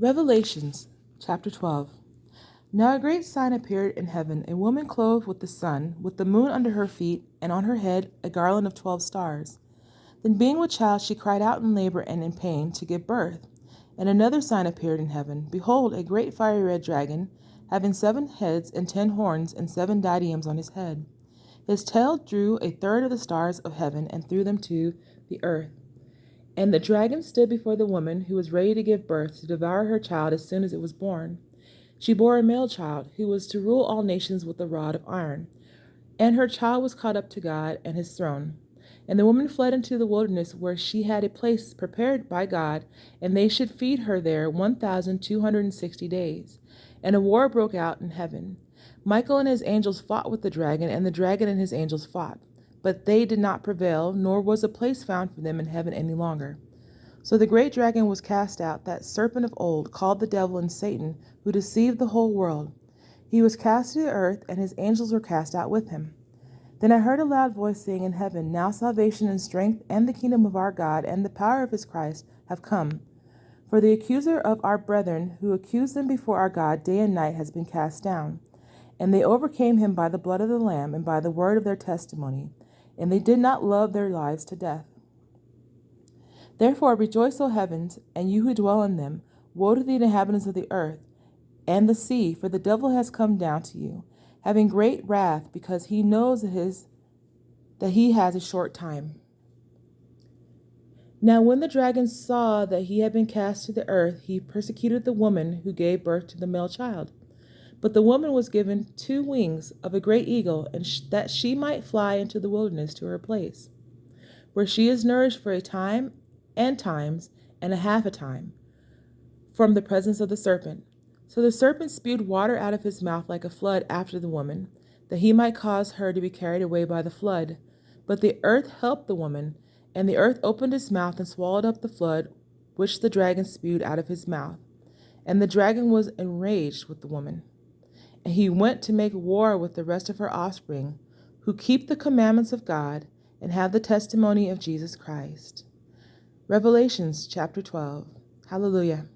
Revelations chapter 12. Now a great sign appeared in heaven, a woman clothed with the sun, with the moon under her feet, and on her head a garland of 12 stars. Then being with child, she cried out in labor and in pain to give birth. And another sign appeared in heaven. Behold, a great fiery red dragon, having 7 heads and 10 horns and 7 diadems on his head. His tail drew a third of the stars of heaven and threw them to the earth. And the dragon stood before the woman who was ready to give birth to devour her child as soon as it was born. She bore a male child, who was to rule all nations with a rod of iron. And her child was caught up to God and his throne. And the woman fled into the wilderness, where she had a place prepared by God, and they should feed her there 1,260 days. And a war broke out in heaven. Michael and his angels fought with the dragon, and the dragon and his angels fought. But they did not prevail, nor was a place found for them in heaven any longer. So the great dragon was cast out, that serpent of old, called the devil and Satan, who deceived the whole world. He was cast to the earth, and his angels were cast out with him. Then I heard a loud voice saying in heaven, Now salvation and strength and the kingdom of our God and the power of his Christ have come. For the accuser of our brethren, who accused them before our God day and night, has been cast down. And they overcame him by the blood of the Lamb and by the word of their testimony, and they did not love their lives to death. Therefore rejoice, O heavens, and you who dwell in them. Woe to the inhabitants of the earth and the sea, for the devil has come down to you, having great wrath, because he knows that he has a short time. Now when the dragon saw that he had been cast to the earth, he persecuted the woman who gave birth to the male child. But the woman was given 2 wings of a great eagle, and that she might fly into the wilderness to her place, where she is nourished for a time and times and a half a time from the presence of the serpent. So the serpent spewed water out of his mouth like a flood after the woman, that he might cause her to be carried away by the flood. But the earth helped the woman, and the earth opened its mouth and swallowed up the flood which the dragon spewed out of his mouth. And the dragon was enraged with the woman, and he went to make war with the rest of her offspring, who keep the commandments of God and have the testimony of Jesus Christ. Revelations chapter 12. Hallelujah.